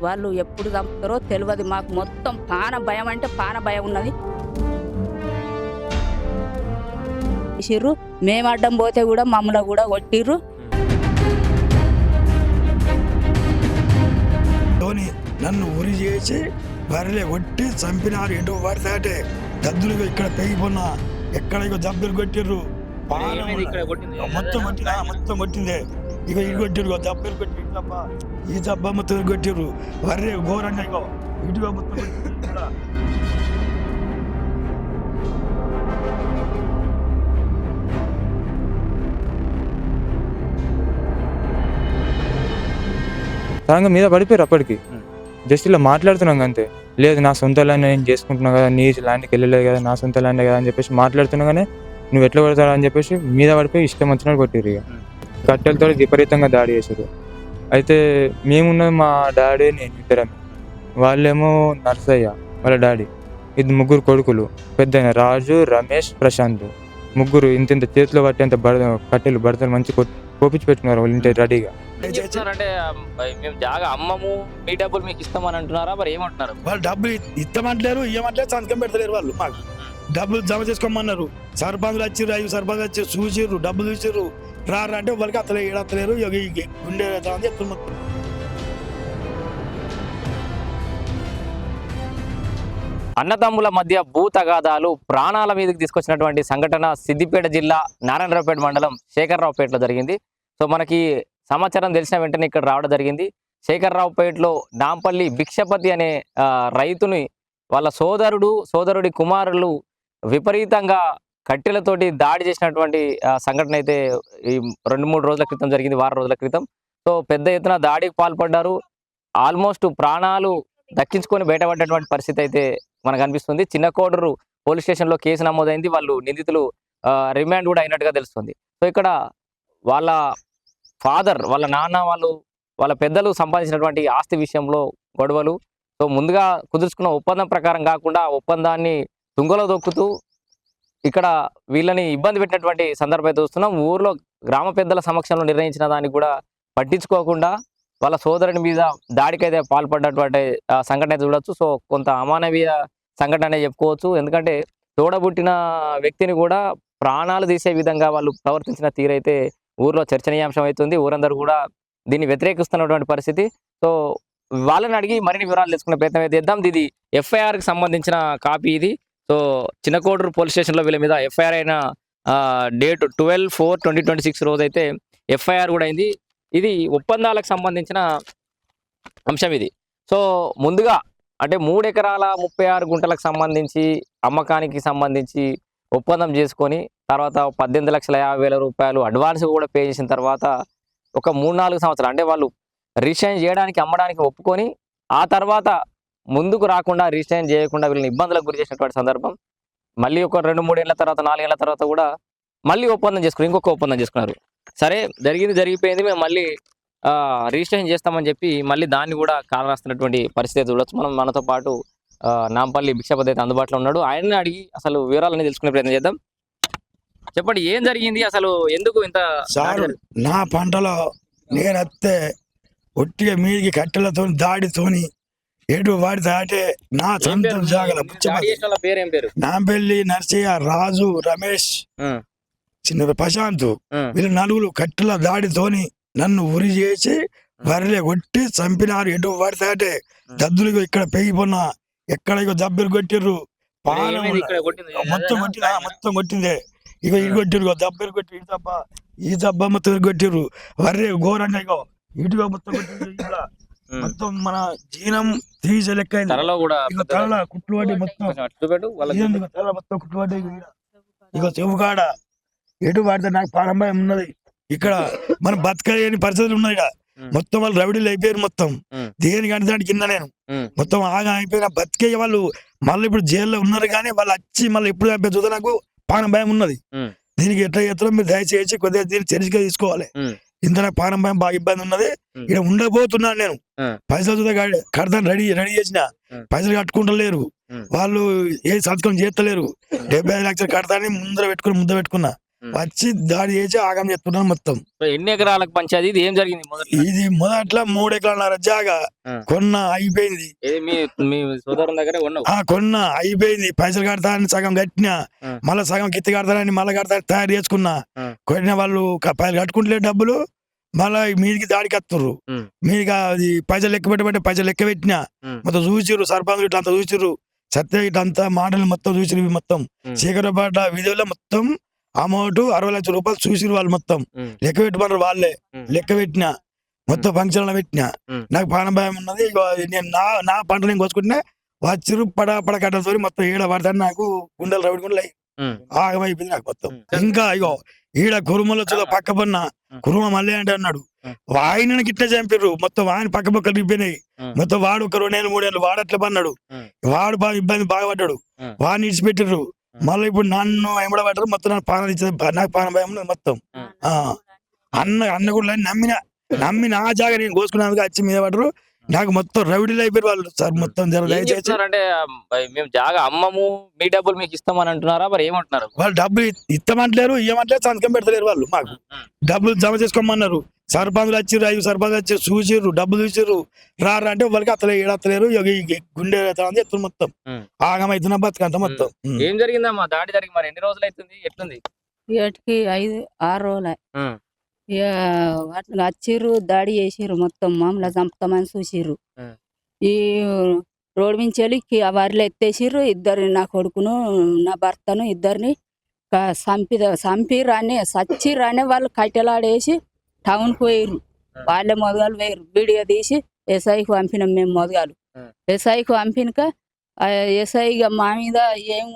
వాళ్ళు ఎప్పుడు చంపుతారో తెలియదు మాకు. మొత్తం పాన భయం అంటే పాన భయం ఉన్నది. చేసిర్రు, మేము అడ్డం పోతే కూడా మమ్మల్ని కూడా కొట్టిర్రు. నన్ను ఉరి చేసి బర్రెలే కొట్టి చంపినారు. ఎటు పడితే దద్దులు ఇక్కడ పెరిగిపోయినా ఎక్కడ దెబ్బలు కొట్టిర్రు. మొత్తం కొట్టిందే. ఇక ఇది కొట్టిరు దెబ్బలు కొట్టి ఈ దెబ్బ మొత్తం కొట్టిర్రు. బర్రె ఘోరంగా ఇగో ఇటుగా మొత్తం సడన్గా మీద పడిపోయారు. అప్పటికి జస్ట్ ఇలా మాట్లాడుతున్నాం అంతే. లేదు నా సొంత ల్యాండ్ నేను చేసుకుంటున్నా కదా, నీ ల్యాండ్కి వెళ్ళలేదు కదా, నా సొంత ల్యాండ్ కదా అని చెప్పేసి మాట్లాడుతున్నాగానే నువ్వు ఎట్లా కొడతావు అని చెప్పేసి మీద పడిపోయి ఇష్టం వచ్చినట్టు కొట్టిరు. ఇక కట్టెలతో విపరీతంగా దాడి చేశారు. అయితే మేమున్నది మా డాడీ నేను ఇద్దరం. వాళ్ళేమో నర్సయ్య వాళ్ళ డాడీ, ఇది ముగ్గురు కొడుకులు. పెద్ద రాజు, రమేష్, ప్రశాంత్. ముగ్గురు ఇంత చేతిలో పట్టేంత కట్టెలు బడతలు మంచి కోపించి పెట్టుకున్నారు వాళ్ళు ఇంటి రెడీగా. అంటే మేము జాగా అమ్మము, మీ డబ్బులు మీకు ఇస్తామని అంటున్నారా? మరి ఏమంటున్నారు? వాళ్ళు డబ్బులు ఇస్తామంటలేరు, ఇవ్వమంటలేరు, సంతకం పెడతలేరు. వాళ్ళు మాకు డబ్బులు జమ చేసుకోమన్నారు. సర్పంచులు వచ్చిర్రు, 5 సర్పంచులు వచ్చి చూసిర్రు, డబ్బులు చూసిర్రు. రారా అంటే వాళ్ళకి అత్తలేరు. గుండె చెప్తున్నారు. అన్నదమ్ముల మధ్య భూ తగాదాలు ప్రాణాల మీదకి తీసుకొచ్చినటువంటి సంఘటన సిద్దిపేట జిల్లా నారాయణరావుపేట మండలం శేఖర్రావుపేటలో జరిగింది. సో మనకి సమాచారం తెలిసిన వెంటనే ఇక్కడ రావడం జరిగింది. శేఖర్రావుపేటలో నాంపల్లి భిక్షపతి అనే రైతుని వాళ్ళ సోదరుడి కుమారులు విపరీతంగా కట్టెలతోటి దాడి చేసినటువంటి సంఘటన అయితే ఈ 2-3 రోజుల క్రితం జరిగింది, వారం రోజుల క్రితం. సో పెద్ద ఎత్తున దాడికి పాల్పడ్డారు. ఆల్మోస్ట్ ప్రాణాలు దక్కించుకొని బయటపడ్డటువంటి పరిస్థితి అయితే మనకు అనిపిస్తుంది. చిన్న కోడూరు పోలీస్ స్టేషన్లో కేసు నమోదైంది. వాళ్ళు నిందితులు రిమాండ్ కూడా అయినట్టుగా తెలుస్తుంది. సో ఇక్కడ వాళ్ళ ఫాదర్, వాళ్ళ నాన్న, వాళ్ళ పెద్దలు సంపాదించినటువంటి ఆస్తి విషయంలో గొడవలు. సో ముందుగా కుదుర్చుకున్న ఒప్పందం ప్రకారం కాకుండా ఒప్పందాన్ని తుంగలో దొక్కుతూ ఇక్కడ వీళ్ళని ఇబ్బంది పెట్టినటువంటి సందర్భం అయితే చూస్తున్నాం. ఊర్లో గ్రామ పెద్దల సమక్షంలో నిర్ణయించిన దానికి కూడా పట్టించుకోకుండా వాళ్ళ సోదరుని మీద దాడికైతే పాల్పడ్డటువంటి సంఘటన అయితే చూడొచ్చు. సో కొంత అమానవీయ సంఘటన అనే చెప్పుకోవచ్చు. ఎందుకంటే తోడబుట్టిన వ్యక్తిని కూడా ప్రాణాలు తీసే విధంగా వాళ్ళు ప్రవర్తించిన తీరైతే ఊర్లో చర్చనీయాంశం అవుతుంది. ఊరందరూ కూడా దీన్ని వ్యతిరేకిస్తున్నటువంటి పరిస్థితి. సో వాళ్ళని అడిగి మరిన్ని వివరాలు తెలుసుకునే ప్రయత్నం అయితే చేద్దాం. ఇది ఎఫ్ఐఆర్కి సంబంధించిన కాపీ ఇది. సో చిన్నకోడూరు పోలీస్ స్టేషన్లో వీళ్ళ మీద ఎఫ్ఐఆర్ అయిన డేట్ 12/4/2026 రోజు అయితే ఎఫ్ఐఆర్ కూడా అయింది. ఇది ఒప్పందాలకు సంబంధించిన అంశం ఇది. సో ముందుగా అంటే 3 ఎకరాల 36 గుంటలకు సంబంధించి అమ్మకానికి సంబంధించి ఒప్పందం చేసుకొని తర్వాత 18,50,000 రూపాయలు అడ్వాన్స్ కూడా పే చేసిన తర్వాత ఒక 3-4 సంవత్సరాలు అంటే వాళ్ళు రిజిస్ట్రేషన్ చేయడానికి అమ్మడానికి ఒప్పుకొని ఆ తర్వాత ముందుకు రాకుండా రిజిస్ట్రేషన్ చేయకుండా వీళ్ళని ఇబ్బందులకు గురి చేసినటువంటి సందర్భం. మళ్ళీ ఒక 2-3 ఏళ్ల తర్వాత 4 ఏళ్ల తర్వాత కూడా మళ్ళీ ఒప్పందం చేసుకున్నారు, ఇంకొక ఒప్పందం చేసుకున్నారు. సరే జరిగిపోయింది, మేము మళ్ళీ రిజిస్ట్రేషన్ చేస్తామని చెప్పి మళ్ళీ దాన్ని కూడా కాలం రాస్తున్నటువంటి పరిస్థితి చూడొచ్చు. మనతో పాటు నాంపల్లి భిక్షపతి అయితే అందుబాటులో ఉన్నాడు. ఆయన్ని అడిగి అసలు వివరాలన్నీ తెలుసుకునే ప్రయత్నం చేద్దాం. చెప్పండి, ఏం జరిగింది అసలు, ఎందుకు ఇంత? నా పంటలో నేనత్తే ఒట్టిగా మీదికి కట్టెలతో దాడితోని ఎటు వాడితే అంటే నా సొంతం జాగల నాంపల్లి నర్సయ్య, రాజు, రమేష్, చిన్న ప్రశాంత్, వీళ్ళు 4 కట్టెల దాడితోని నన్ను ఉరి చేసి బర్రెలే కొట్టి చంపినారు. ఎటు పడితే అంటే దద్దులు ఇక్కడ పెరిగిపోయినా ఎక్కడ దెబ్బలు కొట్టిర్రు. మొత్తం కొట్టిందే. ఇక ఇది కొట్టిరు దెబ్బలు కొట్టి ఈ దెబ్బ మొత్తం కొట్టిర్రు. బర్రె ఘోరంగా ఇగో ఇటుగా మొత్తం కొట్టింది. మొత్తం మన జీనం తీసే లెక్క తల కుట్లు పడి మొత్తం కుట్లు పడి ఇక చెవుకాడ ఎటు పడితే నాకు ప్రారంభం ఉన్నది. ఇక్కడ మనం బతకలేని పరిస్థితులు ఉన్నాయి. మొత్తం వాళ్ళు రవిడీలు అయిపోయారు. మొత్తం దేనికంటే దానికి కింద నేను మొత్తం ఆగా అయిపోయిన బతికే వాళ్ళు మళ్ళీ ఇప్పుడు జైల్లో ఉన్నారు. కానీ వాళ్ళు వచ్చి మళ్ళీ ఎప్పుడు చూస్తే నాకు ప్రాణం భయం ఉన్నది. దీనికి ఎట్లా చేస్తారో మీరు దయచేసి కొద్దిగా దీన్ని చర్యగా తీసుకోవాలి. ఇంత నాకు ప్రాణం భయం బాగా ఇబ్బంది ఉన్నది. ఇక్కడ ఉండబోతున్నాను నేను. పైసలు చూస్తే కడతాను రెడీ చేసిన పైసలు కట్టుకుంటలేరు వాళ్ళు. ఏ సంతకం చేస్తలేరు. 75 లక్షలు కడతానని ముద్ద పెట్టుకున్నా. వచ్చి దాడి చేసి ఆగం చెప్తున్నాను మొత్తం. ఎన్ని ఎకరాలకు పంచాది? ఇది ఏం జరిగింది మొదట్లో? ఇది మొదట్లో 3 ఎకరాల జాగా కొన్న అయిపోయింది. మీ మీ సోదరుని దగ్గర ఉన్నావు? కొన్న అయిపోయింది. పైసలు కడతానని సగం కట్టినా, మళ్ళీ సగం కిత్తి కడతానని మళ్ళీ కడతానని తయారు చేసుకున్నా. కొట్టిన వాళ్ళు పైసలు కట్టుకుంటలే డబ్బులు, మళ్ళీ మీదికి దాడికి వస్తుర్రు. మీదికి అది పైసలు లెక్క పెట్టమంటే పైసలు లెక్క పెట్టినా మొత్తం చూసిర్రు. సర్పంచ్ ఇట్లా అంతా చూసిర్రు, సత్య ఇట్లా అంతా మాటలు మొత్తం చూసిరు. మొత్తం శేఖరపేట వీధిలో మొత్తం అమౌంట్ 60 లక్షల రూపాయలు చూసిరు వాళ్ళు. మొత్తం లెక్క పెట్టమన్నారు వాళ్ళే. లెక్క పెట్టినా మొత్తం ఫంక్షన్ పెట్టినా. నాకు ప్రాణభయం ఉన్నది. నేను నా పంట నేను కోసుకుంటున్నా వచ్చిరు పడ కట్టతో మొత్తం ఈడ పడతాను. నాకు గుండెలు రవిడుకుంటూ ఆగమైపోయింది నాకు మొత్తం. ఇంకా ఇగో ఈడ కురుమలో చూడ పక్క పన్న కురుమ మళ్ళీ అంటే అన్నాడు. ఆయన గిట్లా చంపిర్రు మొత్తం. ఆయన పక్క పక్కలు రిపోయినాయి మొత్తం. వాడు ఒక 2 ఏళ్ళు 3 ఏళ్ళు వాడు అట్లా పన్నాడు. వాడు ఇబ్బంది బాగా పడ్డాడు. వాడిని ఇడిచిపెట్టిర్రు. మళ్ళీ ఇప్పుడు నన్ను ఎంబడబడ్డారు మొత్తం. నాకు ప్రాణం ఇచ్చేది, నాకు ప్రాణ భయం ఉన్నది మొత్తం. అన్న కూడా నమ్మి నా జాగా నేను కోసుకున్నందుకు వచ్చి మీద పడ్డరు. నాకు మొత్తం రౌడీలు అయిపోయారు వాళ్ళు. సార్ మొత్తం దయచేసి అంటే మేము జాగా అమ్మము, మీ డబ్బులు మీకు ఇస్తామని అంటున్నారా? మరి ఏమంటున్నారు వాళ్ళు? డబ్బులు ఇస్తామంటలేరు, ఇవ్వమంటలేరు, సంతకం పెడతలేరు వాళ్ళు. మాకు డబ్బులు జమ చేసుకోమన్నారు. సర్పంచులు వచ్చిర్రు, 5 సర్పంచులు వచ్చి చూసిర్రు, డబ్బులు చూసిర్రు. రారా అంటే వాళ్ళకి అత్తలేరు గుండె అని చెప్తున్నారు. మొత్తం ఆగమైతున్నా బతుకంట మొత్తం. ఏం జరిగిందమ్మా? దాడి జరిగి మరి ఎన్ని రోజులు అవుతుంది? ఎట్లుంది? ఏటికి 5-6 రోజులు ఇక అట్లా వచ్చిర్రు, దాడి చేసిర్రు. మొత్తం మామూలు చంపుతామని చూసిర్రు. ఈ రోడ్డు మించి వెళ్ళి వరిలో ఎత్తేసిర్రు. ఇద్దరిని, నా కొడుకును నా భర్తను ఇద్దరిని చంపి రానే సచ్చి రానే వాళ్ళు కట్టెలాడేసి టౌన్కి పోయిర్రు. వాళ్ళే మొదగాలు వేయరు. వీడియో తీసి ఎస్ఐకి పంపినాం మేము. మొదగాలు ఎస్ఐకి పంపినక ఎస్ఐ మా మీద ఏం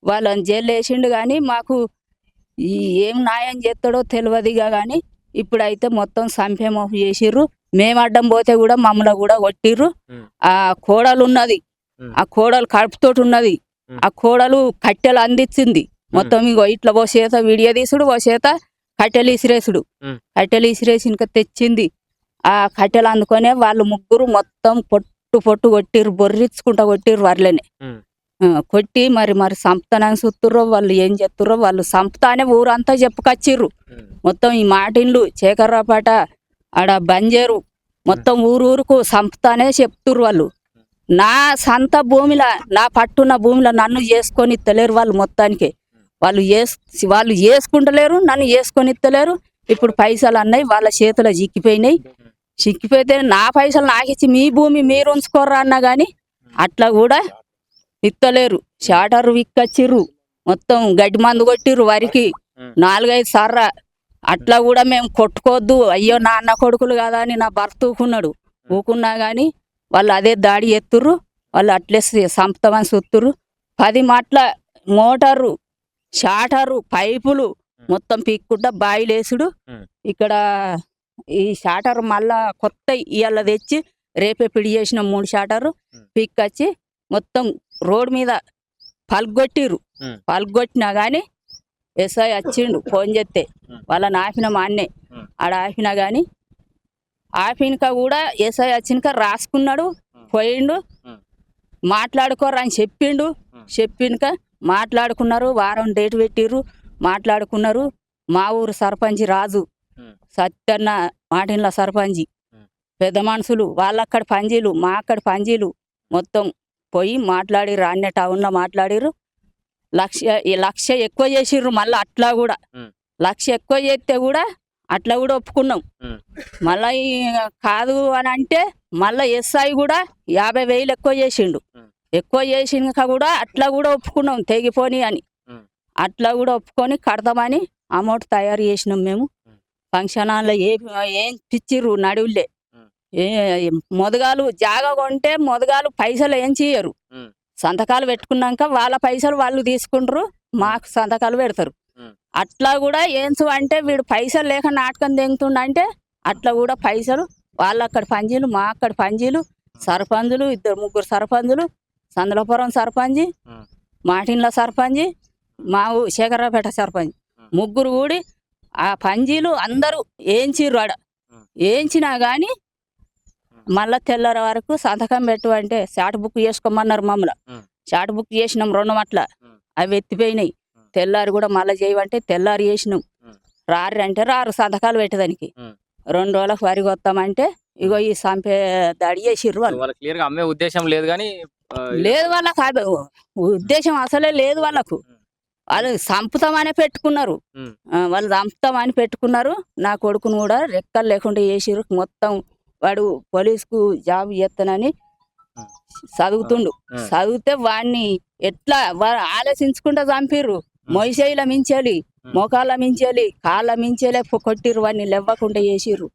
వాళ్ళని జైలు వేసిండు. కానీ మాకు ఏం న్యాయం చేస్తాడో తెలియదుగా. కానీ ఇప్పుడైతే మొత్తం సంపేమోఫ్ చేసిర్రు. మేము అడ్డం పోతే కూడా మమ్మల్ని కూడా కొట్టిర్రు. ఆ కోడలు ఉన్నది, ఆ కోడలు కడుపుతోటి ఉన్నది. ఆ కోడలు కట్టెలు అందించింది మొత్తం. ఇగో ఇట్లా ఓ చేత వీడియో తీసుడు, ఓ చేత కట్టెలు ఇసిరేసుడు. కట్టెలు ఇసిరేసి ఇంకా తెచ్చింది. ఆ కట్టెలు అందుకొనే వాళ్ళు ముగ్గురు మొత్తం పొట్టు కొట్టిర్రు, బొర్రిచ్చుకుంటా కొట్టిర్రు వర్లేనే. కొట్టి మరి సంపుతానని చూస్తుర్రో వాళ్ళు ఏం చెప్తుర్రో. వాళ్ళు సంపుతానే ఊరంతా చెప్పుకొచ్చిర్రు. మొత్తం ఈ మాటిన్లు శేఖర్రావుపేట ఆడ బంజేరు మొత్తం ఊరుకు సంపుతానే చెప్తుర్రు వాళ్ళు. నా సంత భూమిలో, నా పట్టున్న భూమిలో నన్ను చేసుకొని ఇత్తలేరు వాళ్ళు. మొత్తానికి వాళ్ళు చేసుకుంటలేరు, నన్ను చేసుకొని ఇత్తలేరు. ఇప్పుడు పైసలు అన్నాయి వాళ్ళ చేతిలో చిక్కిపోయినాయి. చిక్కిపోతే నా పైసలు నాకిచ్చి మీ భూమి మీరు ఉంచుకోర్రా అన్నా కానీ అట్లా కూడా ఇత్తలేరు. షాటర్ విక్కచ్చిర్రు, మొత్తం గడ్డి మందు కొట్టిర్రు వరికి 4-5 సార్లు. అట్లా కూడా మేము కొట్టుకోవద్దు, అయ్యో నా అన్న కొడుకులు కదా అని నా భర్త ఊకున్నా కానీ వాళ్ళు అదే దాడి ఎత్తుర్రు. వాళ్ళు అట్లే సంపుతామని చూస్తుర్రు. 10 మాటల మోటారు, షాటరు, పైపులు మొత్తం పీక్కుంటా బాయిలేసుడు. ఇక్కడ ఈ షాటర్ మళ్ళా కొత్త ఇవాళ తెచ్చి రేపే పిడి చేసిన 3 షాటరు పీక్కొచ్చి మొత్తం రోడ్ మీద పలుగొట్టిర్రు. పలుగొట్టినా కానీ ఎస్ఐ వచ్చిండు ఫోన్ చేస్తే. వాళ్ళని ఆపిన మా అన్నే ఆడ ఆపినా కానీ ఆపినక కూడా ఎస్ఐ వచ్చినాక రాసుకున్నాడు, పోయిండు. మాట్లాడుకోరు అని చెప్పినక మాట్లాడుకున్నారు. వారం డేట్ పెట్టిర్రు, మాట్లాడుకున్నారు. మా ఊరు సర్పంచి రాజు సత్యన్న మాటిన్ల సర్పంచి పెద్ద మనుషులు వాళ్ళక్కడ పంజీలు, మా అక్కడ పంజీలు మొత్తం పోయి మాట్లాడిర్రు. అన్నీ టౌన్లో మాట్లాడిర్రు. 1,00,000 ఎక్కువ చేసిర్రు. మళ్ళీ అట్లా కూడా 1,00,000 ఎక్కువ చేస్తే కూడా అట్లా కూడా ఒప్పుకున్నాం. మళ్ళీ కాదు అని అంటే మళ్ళీ ఎస్ఐ కూడా 50,000 ఎక్కువ చేసిండు. ఎక్కువ చేసినాక కూడా అట్లా కూడా ఒప్పుకున్నాం, తెగిపోని అని. అట్లా కూడా ఒప్పుకొని కడతామని అమౌంట్ తయారు చేసినాం మేము. ఫంక్షన్ హాల్లో ఏం పిచ్చిర్రు నడువులే. మొదగాలు జాగా కొంటే మొదగాలు పైసలు ఏం చేయరు. సంతకాలు పెట్టుకున్నాక వాళ్ళ పైసలు వాళ్ళు తీసుకుంటారు, మాకు సంతకాలు పెడతారు. అట్లా కూడా ఏంచు అంటే వీడు పైసలు లేక నాటకం తెంగుతుండంటే అట్లా కూడా పైసలు వాళ్ళ అక్కడ పంజీలు, మా అక్కడ పంజీలు, సర్పంచులు 2-3 సర్పంచులు, సందలపురం సర్పంచి, మాటిన్ల సర్పంచి, మా శేఖర్రావుపేట సర్పంచ్ ముగ్గురు కూడి ఆ పంజీలు అందరూ ఏంచిర్రు. ఆడ ఏంచినా కానీ మళ్ళా తెల్లర వరకు సంతకం పెట్టు అంటే చాట్ బుక్ చేసుకోమన్నారు మమ్మల్ని. చాట్ బుక్ చేసినాం 2 మట్ల, అవి ఎత్తిపోయినాయి. తెల్లారి కూడా మళ్ళీ చేయమంటే తెల్లారి చేసినాం. ఉం. రారు అంటే రారు సంతకాలు పెట్టడానికి. ఉం. 2 రోజులకు వరి కొత్తామంటే ఇగో ఈ సంపే దాడి చేసిర్రు వాళ్ళు. వాళ్ళకి క్లియర్ గా అమ్మే ఉద్దేశం లేదు కానీ లేదు వాళ్ళకు ఉద్దేశం అసలే లేదు వాళ్ళకు. వాళ్ళు చంపుతామని పెట్టుకున్నారు. వాళ్ళు చంపుతామని పెట్టుకున్నారు. నా కొడుకును కూడా రెక్కలు లేకుండా చేసిర్రు. మొత్తం వాడు పోలీసుకు జాబ్ చేస్తానని చదువుతుండు. చదివితే వాడిని ఎట్లా ఆలోచించుకుంటా చంపిర్రు. మొయిసేయిల మించాలి, మోకాళ్ళ మించాలి, కాళ్ళ మించేలే కొట్టిర్రు. వాడిని లేవ్వకుండా చేసిర్రు.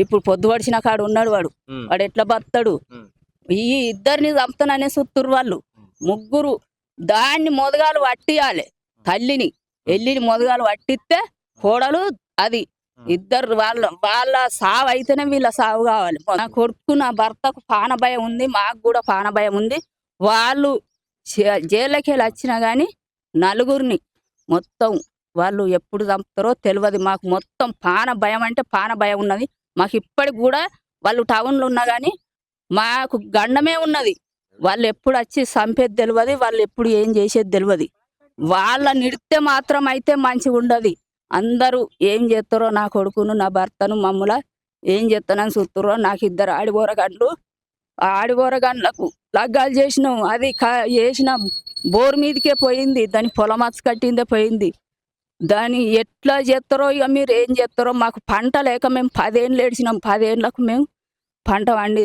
ఇప్పుడు పొద్దు పడిచిన కాడు ఉన్నాడు వాడు. వాడు ఎట్లా బతాడు? ఈ ఇద్దరిని చంపుతాననే సుత్తురు వాళ్ళు ముగ్గురు. దాన్ని మొదగాలు పట్టియాలి. తల్లిని ఎల్లిని మొదగాలు పట్టిస్తే కోడలు అది ఇద్దరు వాళ్ళ సావు అయితేనే వీళ్ళ సావు కావాలి. నా కొడుకు నా భర్తకు పానభయం ఉంది, మాకు కూడా పానభయం ఉంది. వాళ్ళు జైల్లోకి వెళ్ళి వచ్చినా కానీ నలుగురిని మొత్తం వాళ్ళు ఎప్పుడు చంపుతారో తెలియదు. మాకు మొత్తం పానభయం అంటే పానభయం ఉన్నది. మాకు ఇప్పటికి కూడా వాళ్ళు టౌన్లో ఉన్నా కానీ మాకు గండమే ఉన్నది. వాళ్ళు ఎప్పుడు వచ్చి చంపేది తెలియదు, వాళ్ళు ఎప్పుడు ఏం చేసేది తెలియదు. వాళ్ళ నిడితే మాత్రం అయితే మంచిగా ఉండదు. అందరూ ఏం చేస్తారో నా కొడుకును నా భర్తను మమ్మల్ని ఏం చేస్తానని చూస్తారో. నాకు 2 ఆడిబోరగండ్లు. ఆ ఆడిబోరగండ్లకు లగ్గాలు చేసినాం. అది చేసిన బోర్ మీదకే పోయింది. దాని పొలమచ్చ కట్టిందే పోయింది. దాన్ని ఎట్లా చేస్తారో ఇక మీరు ఏం చేస్తారో. మాకు పంట లేక మేము 10 ఏళ్ళు ఏడ్చినాం. 10 ఏళ్ళకు మేము పంట వండి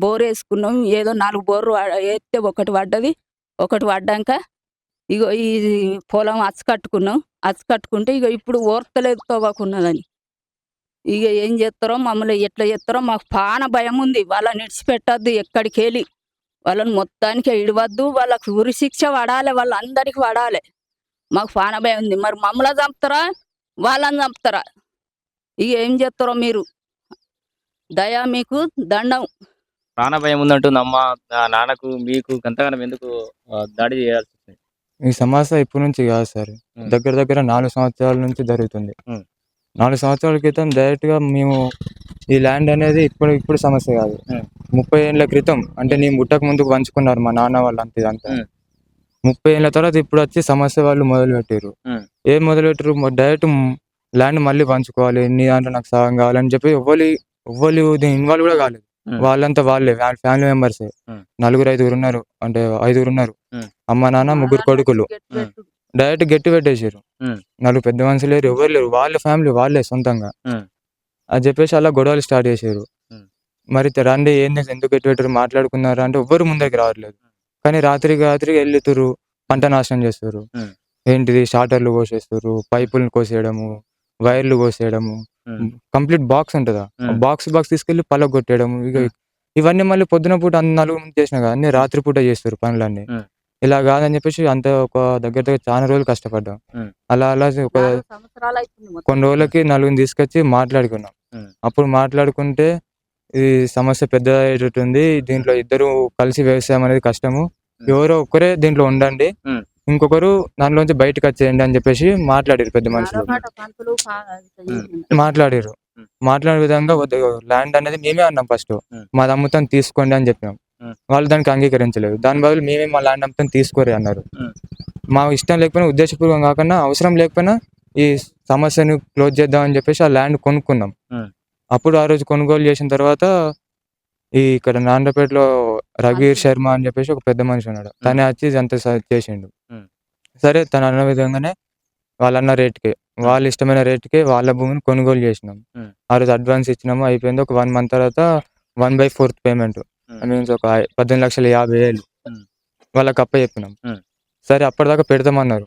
బోర్ వేసుకున్నాం. ఏదో 4 బోర్లు వేస్తే ఒకటి పడ్డది. ఒకటి పడ్డాక ఇగో ఈ పొలం అచ్చకట్టుకున్నాం. అచ్చకట్టుకుంటే ఇక ఇప్పుడు ఓర్తలేదు తోవకున్నదని. ఇక ఏం చేస్తారో మమ్మల్ని ఎట్లా చేస్తారో మాకు పాన భయం ఉంది. వాళ్ళని విడిచిపెట్టద్దు ఎక్కడికి వెళ్ళి. వాళ్ళని మొత్తానికి ఇడవద్దు. వాళ్ళకు ఉరి శిక్ష పడాలి, వాళ్ళందరికీ పడాలి. మాకు పాన భయం ఉంది. మరి మమ్మల్ని చంపుతారా వాళ్ళని చంపుతారా? ఇక ఏం చేస్తారో మీరు. దయా మీకు దండం. ప్రాణ భయం ఉందంటుంది అమ్మ. నాన్నకు మీకు గంతగానం ఎందుకు దాడి చేయాల్సి వచ్చింది? ఈ సమస్య ఇప్పటి నుంచి కాదు సార్, దగ్గర దగ్గర 4 సంవత్సరాల నుంచి జరుగుతుంది. 4 సంవత్సరాల క్రితం డైరెక్ట్ గా మేము ఈ ల్యాండ్ అనేది ఇప్పుడు సమస్య కాదు. 30 ఏళ్ళ క్రితం అంటే నేను పుట్టక ముందుకు పంచుకున్నారు మా నాన్న వాళ్ళు. అంతే అంతా 30 ఏళ్ళ తర్వాత ఇప్పుడు వచ్చి సమస్య వాళ్ళు మొదలు పెట్టారు. ఏం మొదలు పెట్టారు? డైరెక్ట్ ల్యాండ్ మళ్ళీ పంచుకోవాలి, నీ దాంట్లో నాకు సగం కావాలని చెప్పి ఎవ్వరు ఇన్వాల్వ్ కూడా కాలేదు. వాళ్ళంతా వాళ్ళే ఫ్యామిలీ మెంబర్సే. 4-5 ఉన్నారు, అంటే 5 ఉన్నారు. అమ్మ నాన్న 3 కొడుకులు. డైరెక్ట్ గట్టి పెట్టేసారు. 4 పెద్ద మనుషులు లేరు, ఎవరు లేరు. వాళ్ళ ఫ్యామిలీ వాళ్ళే సొంతంగా అది చెప్పేసి అలా గొడవలు స్టార్ట్ చేశారు. మరి రండి ఏంది ఎందుకు గట్టి పెట్టారు మాట్లాడుకున్నారు అంటే ఎవ్వరు ముందరికి రావట్లేదు. కానీ రాత్రికి వెళ్ళుతురు, పంట నాశనం చేస్తారు. ఏంటిది షార్టర్లు కోసేస్తారు, పైపులను కోసేయడము, వైర్లు కోసేయడము, కంప్లీట్ బాక్స్ ఉంటుందా బాక్స్ తీసుకెళ్లి పలక కొట్టేయడము. ఇవన్నీ మళ్ళీ పొద్దున పూట 4 మంది చేసినా కదా అన్ని రాత్రి పూట చేస్తారు పనులన్నీ. ఇలా కాదని చెప్పేసి అంత ఒక దగ్గర చాలా రోజులు కష్టపడ్డాం. అలా ఒక కొన్ని రోజులకి 4 తీసుకొచ్చి మాట్లాడుకున్నాం. అప్పుడు మాట్లాడుకుంటే ఈ సమస్య పెద్దగా అయ్యేటట్టుంది, దీంట్లో ఇద్దరు కలిసి వ్యవసాయం అనేది కష్టము, ఎవరో ఒక్కరే దీంట్లో ఉండండి, ఇంకొకరు దానిలోంచి బయటకు వచ్చేయండి అని చెప్పేసి మాట్లాడారు. పెద్ద మనుషులు మాట్లాడారు. మాట్లాడే విధంగా ల్యాండ్ అనేది మేమే అన్నాం ఫస్ట్, మా అమ్ముతాను తీసుకోండి అని చెప్పినాం. వాళ్ళు దానికి అంగీకరించలేదు. దాని బదులు మేమే మా ల్యాండ్ అమ్ముతాను తీసుకోరే అన్నారు. మా ఇష్టం లేకపోయినా, ఉద్దేశపూర్వకం కాకుండా, అవసరం లేకపోయినా ఈ సమస్యను క్లోజ్ చేద్దాం అని చెప్పేసి ఆ ల్యాండ్ కొనుక్కున్నాం. అప్పుడు ఆ రోజు కొనుగోలు చేసిన తర్వాత ఇక్కడ నారాయణపేటలో రఘువీర్ శర్మ అని చెప్పేసి ఒక పెద్ద మనిషి ఉన్నాడు. తనే వచ్చి ఇదంతా చేసిండు. సరే తను అన్న విధంగానే వాళ్ళన్న రేట్కే, వాళ్ళ ఇష్టమైన రేట్కే వాళ్ళ భూమిని కొనుగోలు చేసినాం. ఆ రోజు అడ్వాన్స్ ఇచ్చినాము, అయిపోయింది. ఒక 1 మంత్ తర్వాత 1/4 పేమెంట్ మీన్స్ ఒక 18,50,000 వాళ్ళకి అప్ప చెప్పినాం. సరే అప్పటిదాకా పెడతామన్నారు.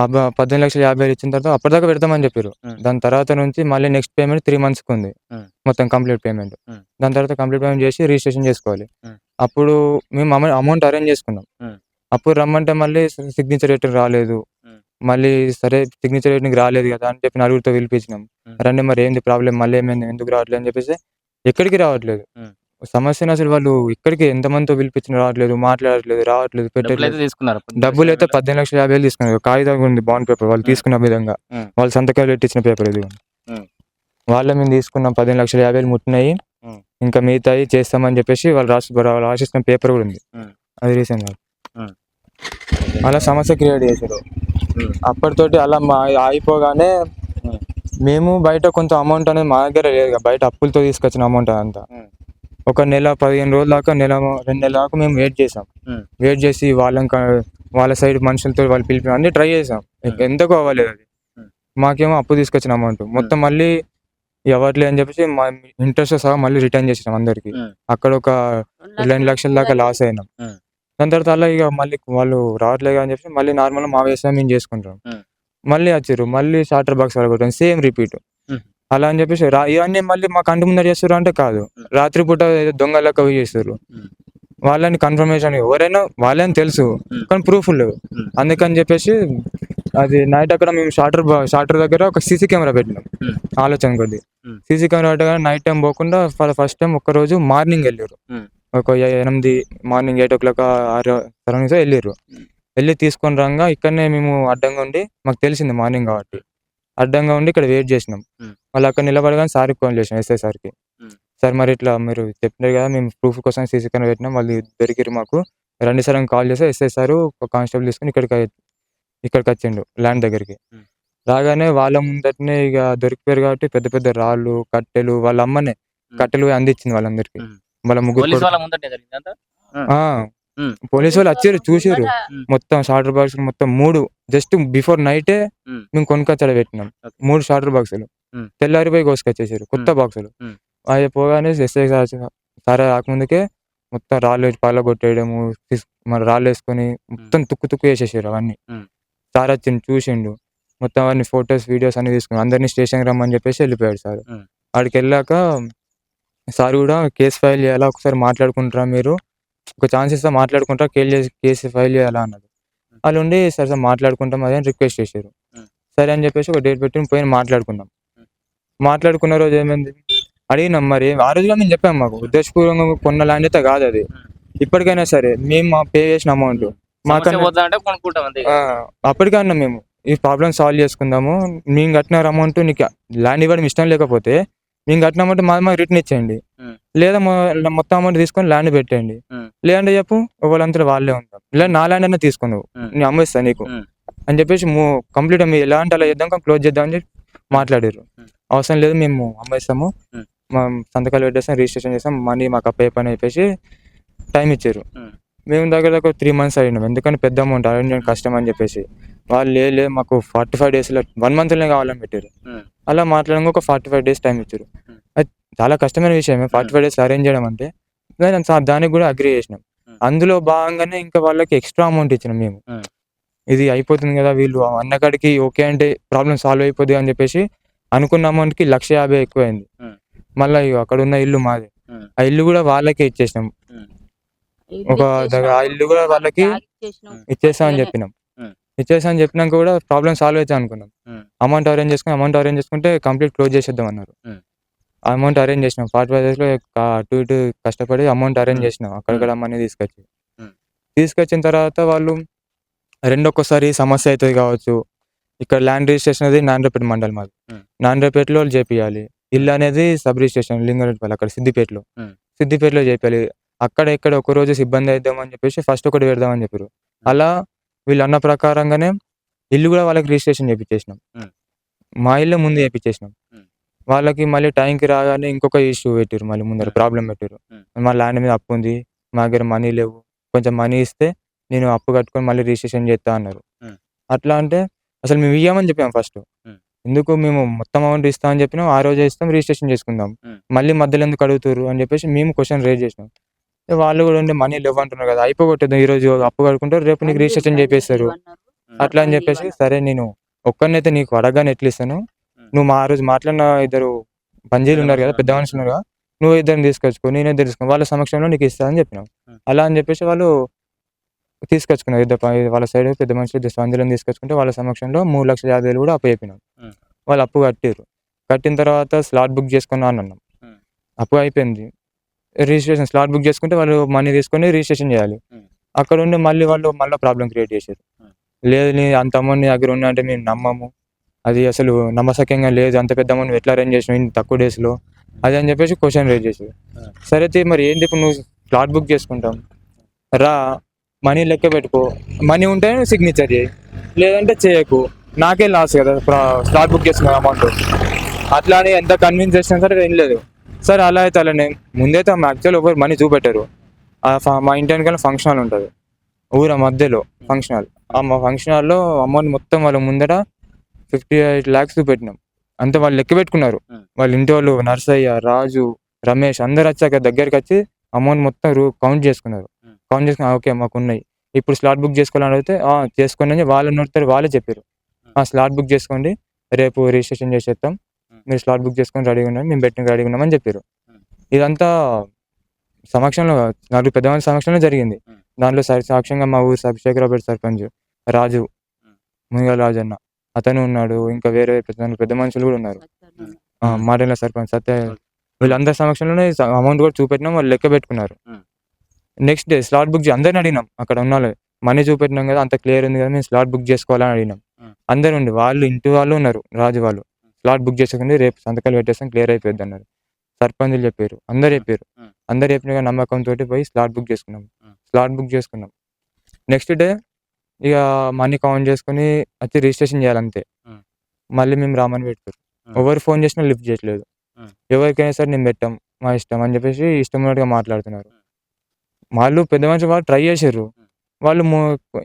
18,50,000 ఇచ్చిన తర్వాత అప్పటిదాకా పెడతామని చెప్పారు. దాని తర్వాత నుంచి మళ్ళీ నెక్స్ట్ పేమెంట్ 3 మంత్స్కి ఉంది, మొత్తం కంప్లీట్ పేమెంట్. దాని తర్వాత కంప్లీట్ పేమెంట్ చేసి రిజిస్ట్రేషన్ చేసుకోవాలి. అప్పుడు మేము అమౌంట్ అరేంజ్ చేసుకున్నాం. అప్పుడు రమ్మంటే మళ్ళీ సిగ్నేచర్ రేటింగ్ రాలేదు. మళ్ళీ సరే సిగ్నేచర్ రేటింగ్ రాలేదు కదా అని చెప్పి 4 పిలిపించినాం. రండి మరి ఏంది ప్రాబ్లం, మళ్ళీ ఏమైంది, ఎందుకు రావట్లేదు అని చెప్పేసి ఎక్కడికి రావట్లేదు. సమస్యను అసలు వాళ్ళు ఇక్కడికి ఎంతమందితో పిలిపించిన రావట్లేదు, మాట్లాడట్లేదు, రావట్లేదు, పెట్టలేదు. డబ్బులు అయితే 18,50,000 తీసుకున్నారు. కాగితం ఉంది, బాండ్ పేపర్ వాళ్ళు తీసుకున్న విధంగా వాళ్ళు సంతకాలు పెట్టించిన పేపర్ ఇది. వాళ్ళ మేము తీసుకున్నాం 18,50,000 ముట్టినాయి, ఇంకా మిగతాయి చేస్తామని చెప్పేసి వాళ్ళు రాసిస్తున్న పేపర్ కూడా ఉంది. అది రీసెంట్ గా అలా సమస్య క్రియేట్ చేశారు. అప్పటితోటి అలా అయిపోగానే మేము బయట కొంత అమౌంట్ అనేది మా దగ్గర లేదు, బయట అప్పులతో తీసుకొచ్చిన అమౌంట్ అంతా ఒక నెల 15 రోజుల దాకా 2 నెలల దాకా మేము వెయిట్ చేసాం. వెయిట్ చేసి వాళ్ళ సైడ్ మనుషులతో వాళ్ళు పిలిపి అన్ని ట్రై చేసాం, ఎంతకు అవ్వలేదు అది. మాకేమో అప్పు తీసుకొచ్చిన అమౌంట్ మొత్తం మళ్ళీ ఇవ్వట్లే అని చెప్పేసి మా ఇంట్రెస్ట్ సహా మళ్ళీ రిటర్న్ చేసినాం అందరికి. అక్కడ ఒక 2 లక్షల దాకా లాస్ అయినాం. దాని తర్వాత అలా ఇక మళ్ళీ వాళ్ళు రావట్లేదు అని చెప్పి మళ్ళీ నార్మల్ మా వ్యవసాయం మేము చేసుకుంటాం. మళ్ళీ వచ్చారు, మళ్ళీ షార్టర్ బాక్స్ కొట్టాం, సేమ్ రిపీట్. అలా అని చెప్పేసి ఇవన్నీ మళ్ళీ మా కంటి ముందర చేస్తారు అంటే కాదు, రాత్రిపూట దొంగ లెక్క చేస్తారు. వాళ్ళని కన్ఫర్మేషన్ ఎవరైనా వాళ్ళని తెలుసు కానీ ప్రూఫ్ లేవు. అందుకని చెప్పేసి అది నైట్ అక్కడ మేము షార్టర్ దగ్గర ఒక సీసీ కెమెరా పెట్టినాం ఆలోచన కొద్ది. సీసీ కెమెరా పెట్టగానే నైట్ టైం పోకుండా ఫస్ట్ టైం ఒక్కరోజు మార్నింగ్ వెళ్ళారు, ఒక 8 మార్నింగ్ 8 o'clock 6 సరౌండింగ్స్ వెళ్ళారు. వెళ్ళి తీసుకొని రాగా ఇక్కడనే మేము అడ్డంగా ఉండి, మాకు తెలిసింది మార్నింగ్ కాబట్టి అడ్డంగా ఉండి ఇక్కడ వెయిట్ చేసినాం. వాళ్ళు అక్కడ నిలబడగానే సార్కి ఫోన్ చేసినాం, ఎస్ఐ సార్కి. సార్ మరి ఇట్లా మీరు చెప్పినారు కదా, మేము ప్రూఫ్ కోసం సీసీ కెమెరా పెట్టినాం, వాళ్ళు దొరికిరు మాకు, రండి సార్ అని కాల్ చేస్తే ఎస్ఐ సారు ఒక కానిస్టేబుల్ తీసుకుని ఇక్కడికి వచ్చిండు ల్యాండ్ దగ్గరికి. రాగానే వాళ్ళ ముందటనే ఇక దొరికిపోయారు కాబట్టి పెద్ద పెద్ద రాళ్ళు కట్టెలు వాళ్ళ అమ్మనే కట్టెలు అందించింది వాళ్ళందరికి. వాళ్ళ ముగ్గురు పోలీసు వాళ్ళు వచ్చారు చూసారు, మొత్తం షార్టర్ బాక్సులు మొత్తం 3 జస్ట్ బిఫోర్ నైటే మేము కొనుక్కొచ్చాడ పెట్టినాం. 3 షార్టర్ బాక్సులు తెల్లారిపోయి కోసుకొచ్చేసారు కొత్త బాక్సులు. అవి పోగానే ఎస్ఐ సార్ రాకముందుకే మొత్తం రాళ్ళు పాల కొట్టేయడము, మన రాళ్ళు వేసుకొని మొత్తం తుక్కు వేసేసారు అవన్నీ. సార్ వచ్చిండు చూసిండు, మొత్తం అవన్నీ ఫొటోస్ వీడియోస్ అన్ని తీసుకుని అందరినీ స్టేషన్కి రమ్మని చెప్పేసి వెళ్ళిపోయాడు సార్. ఆడికి వెళ్ళాక సార్ కూడా కేసు ఫైల్ చేయాలా, ఒకసారి మాట్లాడుకుంటారా, మీరు ఒక ఛాన్స్ ఇస్తా మాట్లాడుకుంటారా, కేసు ఫైల్ చేయాలా అన్నది. వాళ్ళు ఉండి సార్ మాట్లాడుకుంటాం అదే రిక్వెస్ట్ చేశారు. సరే అని చెప్పేసి ఒక డేట్ పెట్టి పోయి మాట్లాడుకున్నాం. మాట్లాడుకున్న రోజు ఏమైంది అడిగినాం, మరి ఆ రోజులో మేము చెప్పాము మాకు ఉద్దేశపూర్వకంగా కొన్న ల్యాండ్ అయితే కాదు అది, ఇప్పటికైనా సరే మేము పే చేసిన అమౌంట్ అప్పటికన్నా మేము ఈ ప్రాబ్లమ్ సాల్వ్ చేసుకుందాము, మేము కట్టిన అమౌంట్ నీకు ల్యాండ్ ఇవ్వడం ఇష్టం లేకపోతే మేము కట్టిన అమౌంట్ మాకు రిటర్న్ ఇచ్చేయండి, లేదా మొత్తం అమౌంట్ తీసుకొని ల్యాండ్ పెట్టేయండి, లేదంటే చెప్పు వాళ్ళంతా వాళ్ళే ఉంటాం, లేదా నా ల్యాండ్ అయినా తీసుకున్నావు నేను అమ్మేస్తా నీకు అని చెప్పేసి కంప్లీట్ మీరు ఎలా అంటే అలా చేద్దాం, క్లోజ్ చేద్దాం అని చెప్పి మాట్లాడారు. అవసరం లేదు మేము అమ్మేస్తాము, మా సంతకాలు పెట్టేస్తాం, రిజిస్ట్రేషన్ చేస్తాం, మనీ మాకు అప్పే పని చెప్పేసి టైం ఇచ్చారు. మేము దగ్గర 3 months అడిగినాం, ఎందుకంటే పెద్ద అమౌంట్ అరేంజ్ కష్టం అని చెప్పేసి. వాళ్ళు లేదు మాకు 45 days 1 monthలోనే కావాలని పెట్టారు. అలా మాట్లాడడానికి ఒక 45 days టైం ఇచ్చారు. అది చాలా కష్టమైన విషయమే 45 days అరేంజ్ చేయడం అంటే. దానికి కూడా అగ్రీ చేసినాం. అందులో భాగంగానే ఇంకా వాళ్ళకి ఎక్స్ట్రా అమౌంట్ ఇచ్చినాం మేము. ఇది అయిపోతుంది కదా వీళ్ళు అన్నకాడికి ఓకే అంటే ప్రాబ్లం సాల్వ్ అయిపోద్ది అని చెప్పేసి అనుకున్న అమౌంట్కి 1,50,000 ఎక్కువైంది. మళ్ళీ అక్కడ ఉన్న ఇల్లు మాది, ఆ ఇల్లు కూడా వాళ్ళకే ఇచ్చేసినాం. ఆ ఇల్లు కూడా వాళ్ళకి ఇచ్చేస్తామని చెప్పినాం. ఇచ్చేస్తామని చెప్పినాక కూడా ప్రాబ్లం సాల్వ్ అవుతా అనుకున్నాం. అమౌంట్ అరేంజ్ చేసుకుంటే కంప్లీట్ క్లోజ్ చేసేద్దాం అన్నారు. అమౌంట్ అరేంజ్ చేసినాం 45 days అటు ఇటు కష్టపడి అమౌంట్ అరేంజ్ చేసినాం. అక్కడక్కడ మనీ తీసుకొచ్చిన తర్వాత వాళ్ళు రెండొక్కసారి సమస్య అవుతుంది కావచ్చు. ఇక్కడ ల్యాండ్ రిజిస్ట్రేషన్ అనేది నారాయణపేట మండలం మాది, నారాయణపేటలో వాళ్ళు చేపియాలి. ఇల్లు అనేది సబ్ రిజిస్ట్రేషన్ లింగారెడ్డిపల్లి అక్కడ సిద్దిపేటలో చేపియాలి. అక్కడ ఇక్కడ ఒక రోజు సిబ్బంది అయిద్దామని చెప్పేసి ఫస్ట్ ఒకటి పెడదామని చెప్పారు. అలా వీళ్ళు అన్న ప్రకారంగానే ఇల్లు కూడా వాళ్ళకి రిజిస్ట్రేషన్ చేయించేసినాం. మా ఇల్లు ముందు చేయించేసినాం. వాళ్ళకి మళ్ళీ టైంకి రాగానే ఇంకొక ఇష్యూ పెట్టారు, మళ్ళీ ముందర ప్రాబ్లం పెట్టారు. మా ల్యాండ్ మీద అప్పు ఉంది, మా దగ్గర మనీ లేవు, కొంచెం మనీ ఇస్తే నేను అప్పు కట్టుకొని మళ్ళీ రిజిస్ట్రేషన్ చేస్తా అన్నారు. అట్లా అంటే అసలు మేము ఇవ్వమని చెప్పాము ఫస్ట్. ఎందుకు మేము మొత్తం అమౌంట్ ఇస్తామని చెప్పినాం, ఆ రోజే ఇస్తాం, రిజిస్ట్రేషన్ చేసుకుందాం, మళ్ళీ మధ్యలో ఎందుకు అడుగుతారు అని చెప్పేసి మేము క్వశ్చన్ రేజ్ చేసినాం. వాళ్ళు కూడా ఉండి మనీ లేవు అంటున్నారు కదా, అయిపోగొట్టేద్దాం, ఈ రోజు అప్పు కట్టుకుంటారు, రేపు నీకు రిజిస్ట్రేషన్ చేపిస్తారు అట్లా అని చెప్పేసి, సరే నేను ఒక్కరినైతే నీకు అడగానే ఎట్లా ఇస్తాను, నువ్వు ఆ రోజు మాట్లాడిన 2 పంజీలు ఉన్నారు కదా, పెద్ద మనుషులు ఉన్నారు కదా, నువ్వు 2 తీసుకొచ్చుకో, నేను 2 తీసుకుని వాళ్ళ సమక్షంలో నీకు ఇస్తానని చెప్పినాం. అలా అని చెప్పేసి వాళ్ళు తీసుకొచ్చుకున్నారు. వాళ్ళ సైడ్ పెద్ద మనుషులు పంజీలను తీసుకొచ్చుకుంటే వాళ్ళ సమక్షంలో 3,50,000 కూడా అప్పు చెప్పినాం. వాళ్ళు అప్పు కట్టారు. కట్టిన తర్వాత స్లాట్ బుక్ చేసుకున్నా అని అన్నాం. అప్పు అయిపోయింది, రిజిస్ట్రేషన్ స్లాట్ బుక్ చేసుకుంటే వాళ్ళు మనీ తీసుకొని రిజిస్ట్రేషన్ చేయాలి. అక్కడ ఉండి మళ్ళీ ప్రాబ్లం క్రియేట్ చేశారు. లేదు నీ అంత అమౌంట్ నీ దగ్గర ఉన్నా అంటే మేము నమ్మము, అది అసలు నమ్మసక్యంగా లేదు, అంత పెద్ద అమౌంట్ ఎట్లా అరేంజ్ చేసినావు ఇన్ని తక్కువ డేస్లో అది అని చెప్పేసి క్వశ్చన్ రేజ్ చేశారు. సరే మరి ఏంటి ఇప్పుడు నువ్వు స్లాట్ బుక్ చేసుకుంటాం రా, మనీ లెక్క పెట్టుకో, మనీ ఉంటే సిగ్నేచర్ చేయి, లేదంటే చేయకు, నాకే లాస్ కదా స్లాట్ బుక్ చేసుకున్న అమౌంట్. అట్లా అని ఎంత కన్విన్స్ చేసినా సరే ఏం లేదు. సరే అలా అయితే అలానే ముందైతే యాక్చువల్ ఎవరు మనీ చూపెట్టారు. మా ఇంటి వెనకాల ఫంక్షన్ హాల్ ఉంటుంది, ఊర మధ్యలో ఫంక్షన్ హాల్. మా ఫంక్షన్ హాల్లో అమౌంట్ మొత్తం వాళ్ళ ముందర 58 lakhs చూపెట్టినాం. అంతే వాళ్ళు లెక్క పెట్టుకున్నారు. వాళ్ళ ఇంటి వాళ్ళు నర్సయ్య, రాజు, రమేష్ అందరు వచ్చాక దగ్గరికి వచ్చి అమౌంట్ మొత్తం కౌంట్ చేసుకున్నారు. కౌంట్ చేసుకుని ఓకే మాకు ఉన్నాయి, ఇప్పుడు స్లాట్ బుక్ చేసుకోవాలని అడిగితే చేసుకోండి అని వాళ్ళు నోడతారు, వాళ్ళే చెప్పారు. స్లాట్ బుక్ చేసుకోండి, రేపు రిజిస్ట్రేషన్ చేసేస్తాం, మీరు స్లాట్ బుక్ చేసుకొని రెడీగా ఉన్నాం, మేము బెట్టింగ్ రెడీగా ఉన్నామని చెప్పారు. ఇదంతా సమక్షంలో, నలుగురు పెద్దవాళ్ళ సమక్షంలో జరిగింది. దాంట్లో సాక్ష్యంగా మా ఊరు శేఖరావుపేట సర్పంచ్ రాజు, ముంగల రాజన్న అతను ఉన్నాడు, ఇంకా వేరే పెద్ద మనుషులు కూడా ఉన్నారు, మాటల సర్పంచ్ సత్య. వీళ్ళందరి సమక్షంలోనే అమౌంట్ కూడా చూపెట్టినాం, వాళ్ళు లెక్క పెట్టుకున్నారు. నెక్స్ట్ డే స్లాట్ బుక్ అందరిని అడిగినాం, అక్కడ ఉన్న మనీ చూపెట్టినాం కదా, అంత క్లియర్ ఉంది కదా, మేము స్లాట్ బుక్ చేసుకోవాలని అడిగినాం. అందరు ఉండి వాళ్ళు ఇంటి వాళ్ళు ఉన్నారు, రాజు వాళ్ళు, స్లాట్ బుక్ చేసుకోండి రేపు సంతకాలు పెట్టేస్తాం క్లియర్ అయిపోద్ది అన్నారు. సర్పంచులు చెప్పారు, అందరు చెప్పిన నమ్మకంతో పోయి స్లాట్ బుక్ చేసుకున్నాం. నెక్స్ట్ డే ఇక మనీ కౌంట్ చేసుకుని వచ్చి రిజిస్ట్రేషన్ చేయాలంతే. మళ్ళీ మేము రామని పెడతారు, ఎవరు ఫోన్ చేసినా లిఫ్ట్ చేయట్లేదు. ఎవరికైనా సరే నేను పెట్టాం, మా ఇష్టం అని చెప్పేసి ఇష్టం ఉన్నట్టుగా మాట్లాడుతున్నారు. వాళ్ళు పెద్ద మనిషి వాళ్ళు ట్రై చేశారు, వాళ్ళు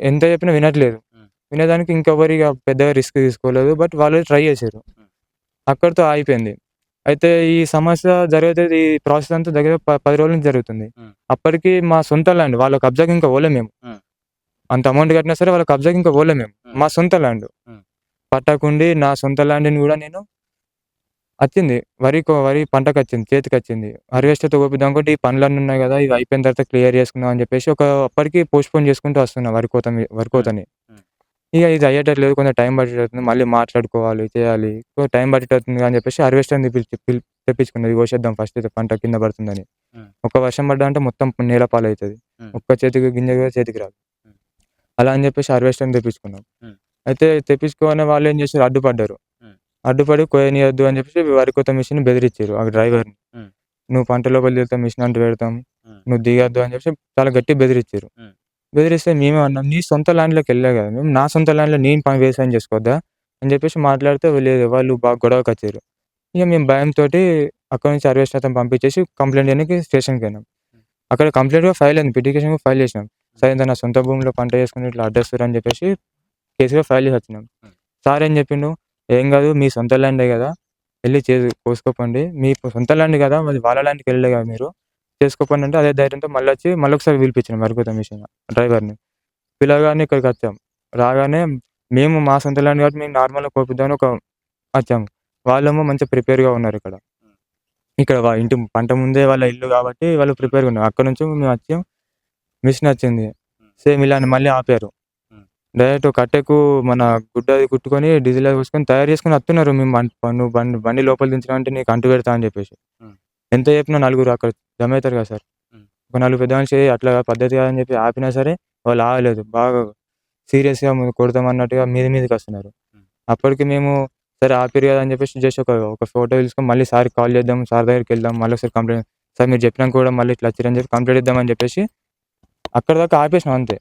ఎంత చెప్పినా వినట్లేదు. వినేదానికి ఇంకెవరిగా పెద్దగా రిస్క్ తీసుకోలేదు, బట్ వాళ్ళు ట్రై చేశారు, అక్కడితో ఆగిపోయింది. అయితే ఈ సమస్య జరిగేది, ఈ ప్రాసెస్ అంతా దగ్గర 10 రోజుల నుంచి జరుగుతుంది. అప్పటికి మా సొంత ల్యాండ్, వాళ్ళ కబ్జాకి ఇంకా పోలే మేము. అంత అమౌంట్ కట్టినా సరే వాళ్ళ కబ్జాకి ఇంకా పోలే మేము. మా సొంత ల్యాండ్ పట్టకుండి నా సొంత ల్యాండ్ని కూడా నేను వచ్చింది, వరి పంటకు వచ్చింది, చేతికి వచ్చింది. హార్వెస్టర్తో కోపిద్దాం అనుకుంటే ఈ పనులన్నీ ఉన్నాయి కదా, ఇవి అయిపోయిన తర్వాత క్లియర్ చేసుకుందాం అని చెప్పేసి అప్పటికి పోస్ట్పోన్ చేసుకుంటూ వస్తున్నా వరి కోతని. ఇక ఇది అయ్యేటట్లేదు, కొంచెం టైం పట్టేటవుతుంది, మళ్ళీ మాట్లాడుకోవాలి, చేయాలి, టైం పట్టేటవుతుంది అని చెప్పేసి హార్వెస్టర్ని తెప్పించుకున్నది, కోసేద్దాం ఫస్ట్ అయితే పంట కింద పడుతుందని. ఒక్క వర్షం పడ్డా అంటే మొత్తం నేల పాలు అవుతుంది, ఒక్క చేతికి గింజ కూడా చేతికి రాదు. అలా అని చెప్పేసి హార్వెస్టర్ని తెప్పించుకున్నాం. అయితే తెప్పించుకోవాలని వాళ్ళు ఏం చేశారు, అడ్డుపడి కోయనియద్దు అని చెప్పేసి వరి కోత మిషన్ బెదిరించారు ఆ డ్రైవర్ని. నువ్వు పంట లోపల దిగుతాం, మిషన్ అంటూ పెడతాం, నువ్వు దిగద్దు అని చెప్పేసి చాలా గట్టి బెదిరించారు. బెదిరిస్తే మేమే అన్నాం, నీ సొంత ల్యాండ్లోకి వెళ్ళా కదా, మేము నా సొంత ల్యాండ్లో నేను పని వ్యవసాయం చేసుకోవద్దా అని చెప్పేసి మాట్లాడితే లేదు, వాళ్ళు బాగా గొడవకి వచ్చారు. ఇక మేము భయంతో అక్కడ నుంచి హార్వెస్టర్ అతను పంపించేసి కంప్లైంట్ చేయడానికి స్టేషన్కి వెళ్ళాం. అక్కడ కంప్లైంట్ కూడా ఫైల్ అయింది, పిటిషన్ ఫైల్ చేసినాం. సరే నా సొంత భూమిలో పంట చేసుకుని ఇట్లా అడ్రస్ అని చెప్పేసి కేసుగా ఫైల్ చేసి వచ్చినాం. సార్ ఏం చెప్పిండు, ఏం కాదు మీ సొంత ల్యాండే కదా, వెళ్ళి కోసుకోపండి, మీ సొంత ల్యాండ్ కదా, మరి వాళ్ళ ల్యాండ్కి వెళ్ళే కదా మీరు, చేసుకోపండి అంటే అదే ధైర్యంతో మళ్ళీ ఒకసారి పిలిపించినాం వరికోత మిషన్ డ్రైవర్ని. పిల్లగానే ఇక్కడికి వచ్చాం. రాగానే మేము మా సొంత ల్యాండ్ కాబట్టి మేము నార్మల్గా కోపిద్దామని వచ్చాము. వాళ్ళేమో మంచిగా ప్రిపేర్గా ఉన్నారు. ఇక్కడ ఇంటి పంట ముందే వాళ్ళ ఇల్లు కాబట్టి వాళ్ళు ప్రిపేర్గా ఉన్నారు. అక్కడ నుంచి మేము వచ్చాం, మిషన్ వచ్చింది, సేమ్ ఇలానే మళ్ళీ ఆపారు. డైరెక్ట్ కట్టెకు మన గుడ్డది కుట్టుకొని డీజిల్ పోసుకొని తయారు చేసుకొని వస్తున్నారు. మేము నువ్వు బండి లోపల దించడం అంటే నీకు అంటు పెడతా అని చెప్పేసి ఎంత చెప్పినా నలుగురు అక్కడ జమ అవుతారు కదా సార్, ఒక నలుగురు పెద్ద మనిషి అట్లా పద్ధతి కాదని చెప్పి ఆపినా సరే వాళ్ళు ఆగలేదు, బాగా సీరియస్గా కొడతామన్నట్టుగా మీదకి వస్తున్నారు. అప్పటికి మేము సరే ఆపిరు కదా అని చెప్పేసి జస్ట్ ఒక ఫోటో తీసుకొని మళ్ళీ సార్కి కాల్ చేద్దాం, సార్ దగ్గరికి వెళ్దాం, మళ్ళీ ఒకసారి కంప్లైంట్, సార్ మీరు చెప్పినాక కూడా మళ్ళీ ఇట్లా వచ్చారని చెప్పి కంప్లైంట్ ఇద్దామని చెప్పేసి అక్కడ దాకా ఆపేసినాం అంతే.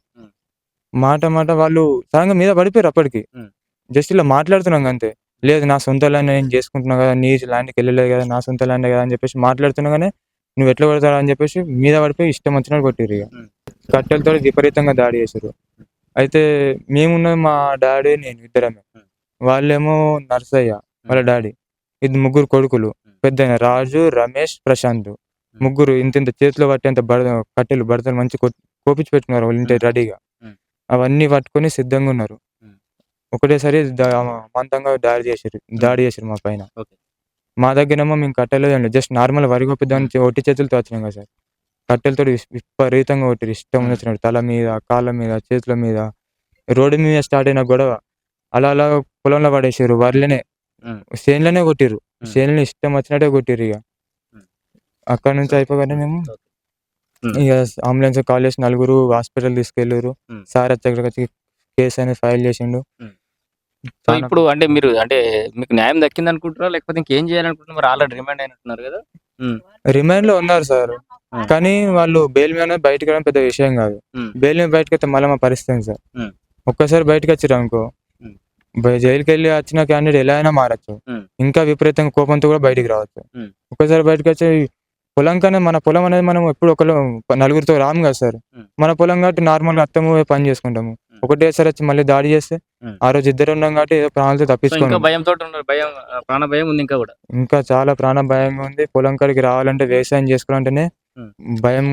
మాట వాళ్ళు సడన్గా మీద పడిపోయారు. అప్పటికి జస్ట్ ఇలా మాట్లాడుతున్నాం అంతే, లేదు నా సొంత ల్యాండ్ నేను చేసుకుంటున్నా కదా, నీ ల్యాండ్కి వెళ్ళలేదు కదా, నా సొంత ల్యాండ్ కదా అని చెప్పేసి మాట్లాడుతున్నాగానే నువ్వు ఎట్లా కొడతావు అని చెప్పేసి మీద పడిపోయి ఇష్టం వచ్చినట్టు కొట్టిరు. ఇక కట్టెలతో విపరీతంగా దాడి చేశారు. అయితే మేమున్నది మా డాడీ నేను ఇద్దరమే, వాళ్ళేమో నర్సయ్య వాళ్ళ డాడీ, ఇది ముగ్గురు కొడుకులు, పెద్ద రాజు, రమేష్, ప్రశాంత్, ముగ్గురు ఇంత చేతిలో పట్టేంత కట్టెలు బడతలు మంచి కోపించి పెట్టుకున్నారు వాళ్ళు ఇంటి రెడీగా. అవన్నీ పట్టుకొని సిద్ధంగా ఉన్నారు. ఒకటేసారి అమాంతంగా దాడి చేశారు మా పైన. మా దగ్గరేమో మేము కట్టెలేదండి, జస్ట్ నార్మల్ వరి కొప్పిద్దామని ఒట్టి చేతులతో వచ్చినాం కదా సార్. కట్టెలతో విపరీతంగా కొట్టారు, ఇష్టం వచ్చినట్టు తల మీద, కాళ్ళ మీద, చేతుల మీద. రోడ్డు మీద స్టార్ట్ అయిన గొడవ అలా పొలంలో పడేసారు, వరిలోనే చేనులోనే కొట్టిరు, చేనులో ఇష్టం వచ్చినట్టే కొట్టిరు. ఇక అక్కడ నుంచి అయిపోగానే మేము ఇక అంబులెన్స్ కాల్ చేసి నలుగురు హాస్పిటల్ తీసుకెళ్ళారు. సార్ వచ్చి కేసు అనేది ఫైల్ చేసిండు. సో ఇప్పుడు అంటే మీరు అంటే మీకు న్యాయం దక్కింది అనుకుంటున్నారా, లేకపోతే ఇంకేం చేయాలనుకుంటున్నారు? మరి ఆల్రెడీ రిమాండ్ అయినట్టున్నారు కదా. రిమాండ్ లో ఉన్నారు సార్, కానీ వాళ్ళు బెయిల్ మీద బయటకు రావడం పెద్ద విషయం కాదు. బెయిల్ మీద బయటకు అయితే మళ్ళీ మా పరిస్థితి సార్, ఒక్కసారి బయటకు వచ్చిర్రు అనుకో ఉమ్. జైలుకి వెళ్ళి వచ్చిన క్యాండిడేట్ ఎలా అయినా మారచ్చు, ఉమ్. ఇంకా విపరీతంగా కోపంతో కూడా బయటికి రావచ్చు. ఉమ్. ఒక్కసారి బయటకు వచ్చి పొలం కన్నా మన పొలం అనేది మనం ఎప్పుడు ఒకరు నలుగురితో రాము కదా సార్. ఉమ్. మన పొలం కాబట్టి నార్మల్గా అత్తము పని చేసుకుంటాము. ఒకటేసారి వచ్చి మళ్ళీ దాడి చేస్తే ఉమ్. ఆ రోజు ఇద్దరు ఉన్నాం కాబట్టి ఏదో ప్రాణాలతో సో ఇంకా తప్పించుకోండి. భయంతో ఉన్నారు, భయం ప్రాణ భయం ఉంది ఇంకా కూడా. ఇంకా చాలా ప్రాణ భయంగా ఉంది. పొలం కాడికి రావాలంటే వ్యవసాయం చేసుకోవాలంటేనే ఉమ్. భయం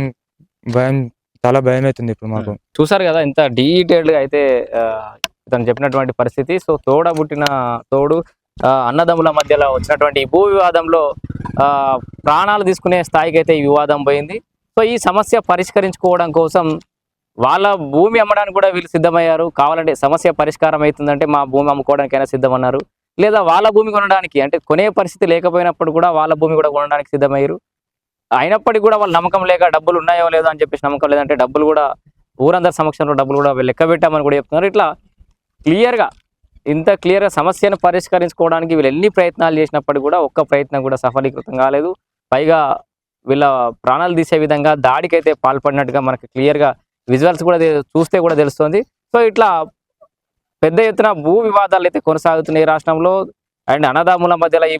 భయం చాలా భయం అవుతుంది ఇప్పుడు మాకు. చూసారు కదా ఎంత డీటెయిల్డ్ గా అయితే తను చెప్పినటువంటి పరిస్థితి. సో తోడబుట్టిన తోడు అన్నదమ్ముల మధ్యలో వచ్చినటువంటి ఈ భూ వివాదంలో ప్రాణాలు తీసుకునే స్థాయికి అయితే ఈ వివాదం పోయింది. సో ఈ సమస్య పరిష్కరించుకోవడం కోసం వాళ్ళ భూమి అమ్మడానికి కూడా వీళ్ళు సిద్ధమయ్యారు. కావాలంటే సమస్య పరిష్కారం అవుతుందంటే మా భూమి అమ్ముకోవడానికైనా సిద్ధమన్నారు, లేదా వాళ్ళ భూమి కొనడానికి, అంటే కొనే పరిస్థితి లేకపోయినప్పుడు కూడా వాళ్ళ భూమి కూడా కొనడానికి సిద్ధమయ్యారు. అయినప్పటికీ కూడా వాళ్ళు నమ్మకం లేక డబ్బులు ఉన్నాయో లేదో అని చెప్పేసి నమ్మకం లేదంటే డబ్బులు కూడా ఊరందరి సమక్షంలో డబ్బులు కూడా లెక్క పెట్టామని కూడా చెప్తున్నారు. ఇట్లా ఇంత క్లియర్గా సమస్యను పరిష్కరించుకోవడానికి వీళ్ళు ఎన్ని ప్రయత్నాలు చేసినప్పటికీ కూడా ఒక్క ప్రయత్నం కూడా సఫలీకృతం కాలేదు. పైగా వీళ్ళ ప్రాణాలు తీసే విధంగా దాడికైతే పాల్పడినట్టుగా మనకి క్లియర్గా విజువల్స్ కూడా చూస్తే కూడా తెలుస్తుంది. సో ఇట్లా పెద్ద ఎత్తున భూ వివాదాలు అయితే కొనసాగుతున్నాయి రాష్ట్రంలో. అండ్ అన్నదమ్ముల మధ్యలో ఈ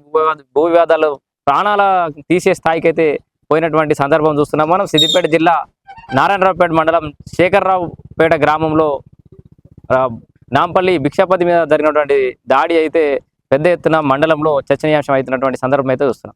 భూ వివాదాలు ప్రాణాల తీసే స్థాయికి అయితే పోయినటువంటి సందర్భం చూస్తున్నాం మనం. సిద్దిపేట జిల్లా నారాయణరావుపేట మండలం శేఖర్రావుపేట గ్రామంలో నాంపల్లి భిక్షపతి మీద జరిగినటువంటి దాడి అయితే పెద్ద ఎత్తున మండలంలో చర్చనీయాంశం అవుతున్నటువంటి సందర్భం అయితే చూస్తున్నాం.